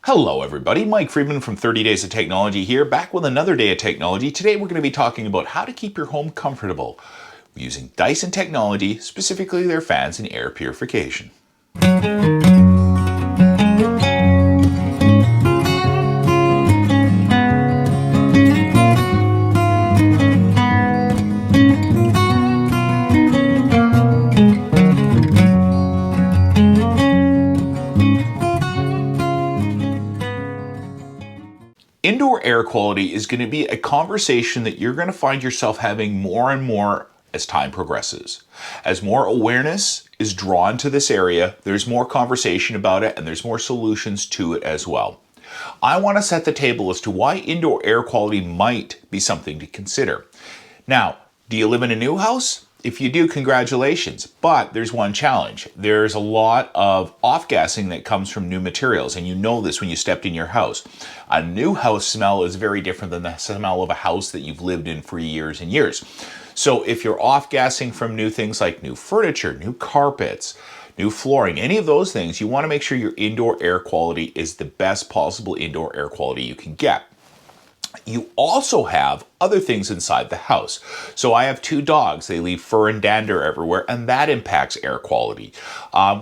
Hello everybody, Mike Friedman from 30 Days of Technology here, back with another day of technology. Today we're going to be talking about how to keep your home comfortable using Dyson technology, specifically their fans and air purification. Indoor air quality is going to be a conversation that you're going to find yourself having more and more as time progresses. As more awareness is drawn to this area, there's more conversation about it and there's more solutions to it as well. I want to set the table as to why indoor air quality might be something to consider. Now, do you live in a new house? If you do, congratulations, but there's one challenge. There's a lot of off-gassing that comes from new materials, and you know this when you stepped in your house. A new house smell is very different than the smell of a house that you've lived in for years and years. So if you're off-gassing from new things like new furniture, new carpets, new flooring, any of those things, you want to make sure your indoor air quality is the best possible indoor air quality you can get. You also have other things inside the house. So I have two dogs. They leave fur and dander everywhere, and that impacts air quality.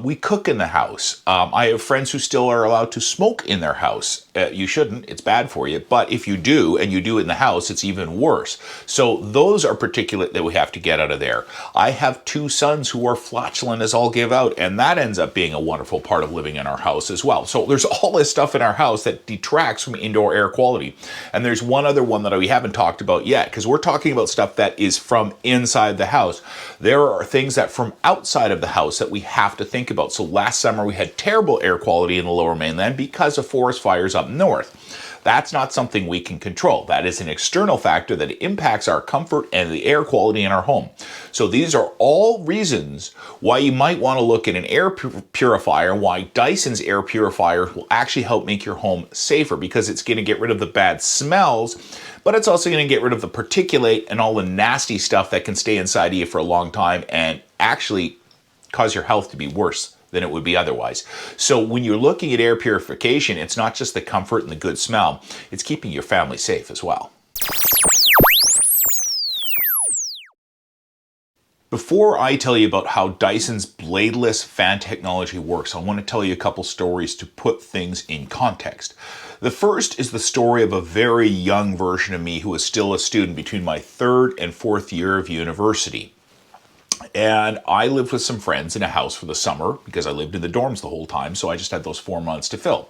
We cook in the house. I have friends who still are allowed to smoke in their house. You shouldn't. It's bad for you. But if you do, and you do it in the house, it's even worse. So those are particulate that we have to get out of there. I have two sons who are flatulent as all give out, and that ends up being a wonderful part of living in our house as well. So there's all this stuff in our house that detracts from indoor air quality. And there's one other one that we haven't talked about yet, because we're talking about stuff that is from inside the house. There are things that from outside of the house that we have to think about. So last summer we had terrible air quality in the Lower Mainland because of forest fires up north. That's not something we can control. That is an external factor that impacts our comfort and the air quality in our home. So these are all reasons why you might want to look at an air purifier, why Dyson's air purifier will actually help make your home safer, because it's going to get rid of the bad smells, but it's also going to get rid of the particulate and all the nasty stuff that can stay inside of you for a long time and actually cause your health to be worse than it would be otherwise. So when you're looking at air purification, it's not just the comfort and the good smell, it's keeping your family safe as well. Before I tell you about how Dyson's bladeless fan technology works, I want to tell you a couple stories to put things in context. The first is the story of a very young version of me who was still a student between my third and fourth year of university. And I lived with some friends in a house for the summer because I lived in the dorms the whole time, so I just had those 4 months to fill.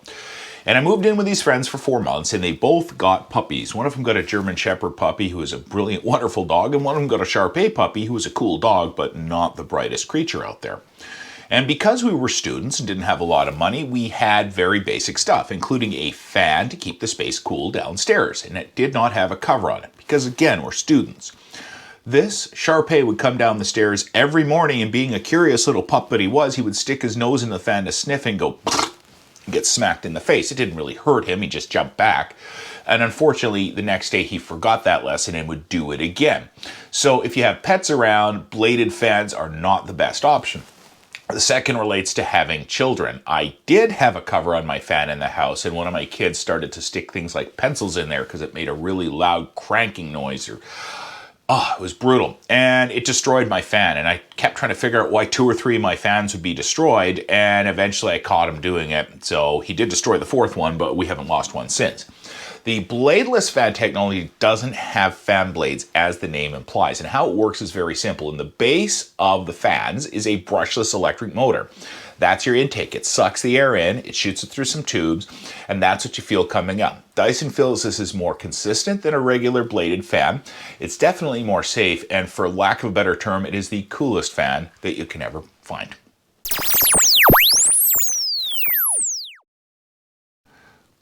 And I moved in with these friends for 4 months, and they both got puppies. One of them got a German Shepherd puppy, who is a brilliant, wonderful dog, and one of them got a Shar-Pei puppy, who was a cool dog, but not the brightest creature out there. And because we were students and didn't have a lot of money, we had very basic stuff, including a fan to keep the space cool downstairs, and it did not have a cover on it, because again, we're students. This Shar-Pei would come down the stairs every morning, and being a curious little pup that he was, he would stick his nose in the fan to sniff and go and get smacked in the face. It didn't really hurt him, he just jumped back. And unfortunately, the next day he forgot that lesson and would do it again. So if you have pets around, bladed fans are not the best option. The second relates to having children. I did have a cover on my fan in the house, and one of my kids started to stick things like pencils in there because it made a really loud cranking noise. It was brutal, and it destroyed my fan, and I kept trying to figure out why 2 or 3 of my fans would be destroyed, and eventually I caught him doing it. So he did destroy the 4th one, but we haven't lost one since. The bladeless fan technology doesn't have fan blades, as the name implies, and how it works is very simple. In the base of the fans is a brushless electric motor. That's your intake. It sucks the air in, it shoots it through some tubes, and that's what you feel coming up. Dyson feels this is more consistent than a regular bladed fan. It's definitely more safe, and for lack of a better term, it is the coolest fan that you can ever find.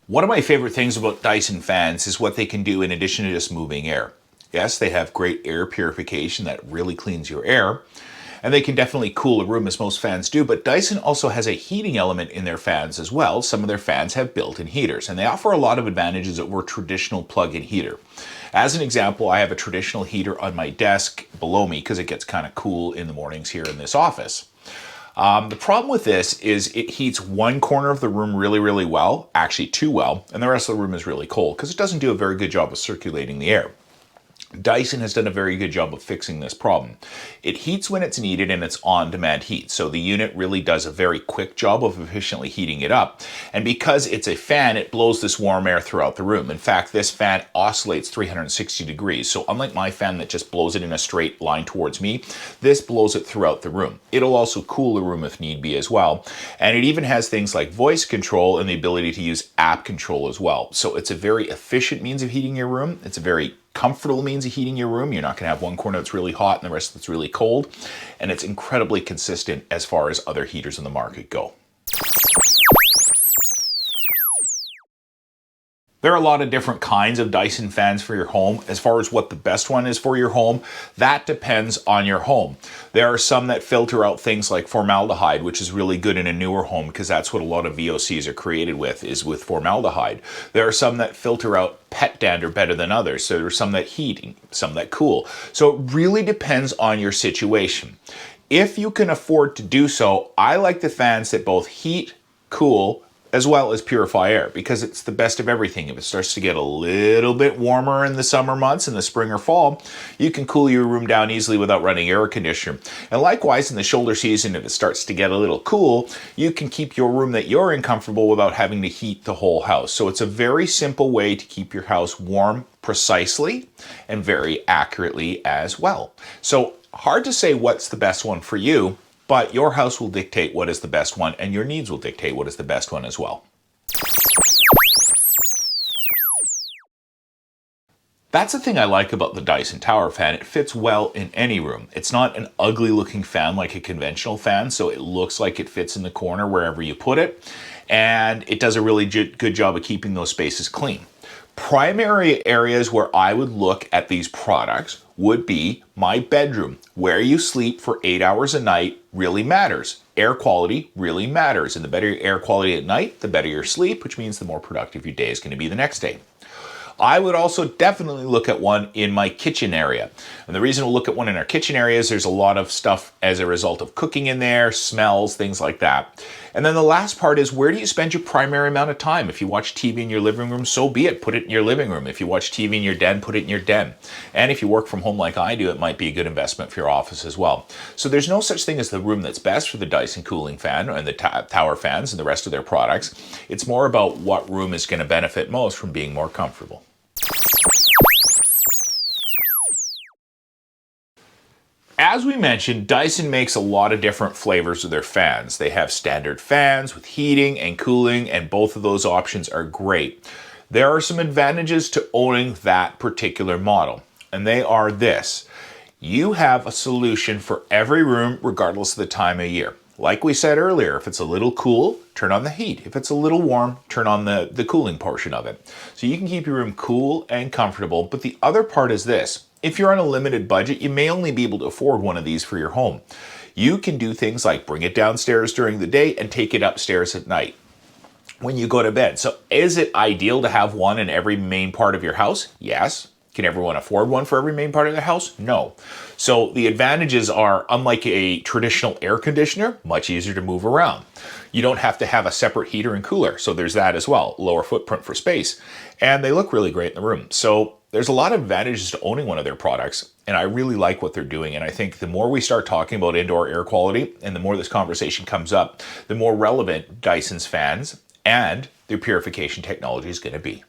One of my favorite things about Dyson fans is what they can do in addition to just moving air. Yes, they have great air purification that really cleans your air, and they can definitely cool a room as most fans do, but Dyson also has a heating element in their fans as well. Some of their fans have built-in heaters, and they offer a lot of advantages over a traditional plug-in heater. As an example, I have a traditional heater on my desk below me because it gets kind of cool in the mornings here in this office. The problem with this is it heats one corner of the room really, really well, actually too well, and the rest of the room is really cold because it doesn't do a very good job of circulating the air. Dyson has done a very good job of fixing this problem. It heats when it's needed and it's on-demand heat, so the unit really does a very quick job of efficiently heating it up. And because it's a fan, it blows this warm air throughout the room. In fact, this fan oscillates 360 degrees, so unlike my fan that just blows it in a straight line towards me, this blows it throughout the room. It'll also cool the room if need be as well. And it even has things like voice control and the ability to use app control as well. So it's a very efficient means of heating your room. It's a very comfortable means of heating your room. You're not going to have one corner that's really hot and the rest that's really cold. And it's incredibly consistent as far as other heaters in the market go. There are a lot of different kinds of Dyson fans for your home. As far as what the best one is for your home, that depends on your home. There are some that filter out things like formaldehyde, which is really good in a newer home because that's what a lot of VOCs are created with, is with formaldehyde. There are some that filter out pet dander better than others. So there are some that heat, some that cool. So it really depends on your situation. If you can afford to do so, I like the fans that both heat, cool, as well as purify air, because it's the best of everything. If it starts to get a little bit warmer in the summer months, in the spring or fall, you can cool your room down easily without running air conditioner. And likewise, in the shoulder season, if it starts to get a little cool, you can keep your room that you're in comfortable without having to heat the whole house. So it's a very simple way to keep your house warm precisely and very accurately as well. So hard to say what's the best one for you, but your house will dictate what is the best one, and your needs will dictate what is the best one as well. That's the thing I like about the Dyson Tower fan. It fits well in any room. It's not an ugly looking fan like a conventional fan, so it looks like it fits in the corner wherever you put it, and it does a really good job of keeping those spaces clean. Primary areas where I would look at these products would be my bedroom. Where you sleep for 8 hours a night really matters. Air quality really matters. And the better your air quality at night, the better your sleep, which means the more productive your day is going to be the next day. I would also definitely look at one in my kitchen area. And the reason we'll look at one in our kitchen area is there's a lot of stuff as a result of cooking in there, smells, things like that. And then the last part is, where do you spend your primary amount of time? If you watch TV in your living room, so be it. Put it in your living room. If you watch TV in your den, put it in your den. And if you work from home like I do, it might be a good investment for your office as well. So there's no such thing as the room that's best for the Dyson cooling fan and the Tower fans and the rest of their products. It's more about what room is going to benefit most from being more comfortable. As we mentioned, Dyson makes a lot of different flavors of their fans. They have standard fans with heating and cooling, and both of those options are great. There are some advantages to owning that particular model, and they are this. You have a solution for every room regardless of the time of year. Like we said earlier, if it's a little cool, turn on the heat. If it's a little warm, turn on the cooling portion of it. So you can keep your room cool and comfortable. But the other part is this. If you're on a limited budget, you may only be able to afford one of these for your home. You can do things like bring it downstairs during the day and take it upstairs at night when you go to bed. So is it ideal to have one in every main part of your house? Yes. Can everyone afford one for every main part of the house? No. So the advantages are, unlike a traditional air conditioner, much easier to move around. You don't have to have a separate heater and cooler. So there's that as well. Lower footprint for space. And they look really great in the room. So there's a lot of advantages to owning one of their products. And I really like what they're doing. And I think the more we start talking about indoor air quality and the more this conversation comes up, the more relevant Dyson's fans and their purification technology is going to be.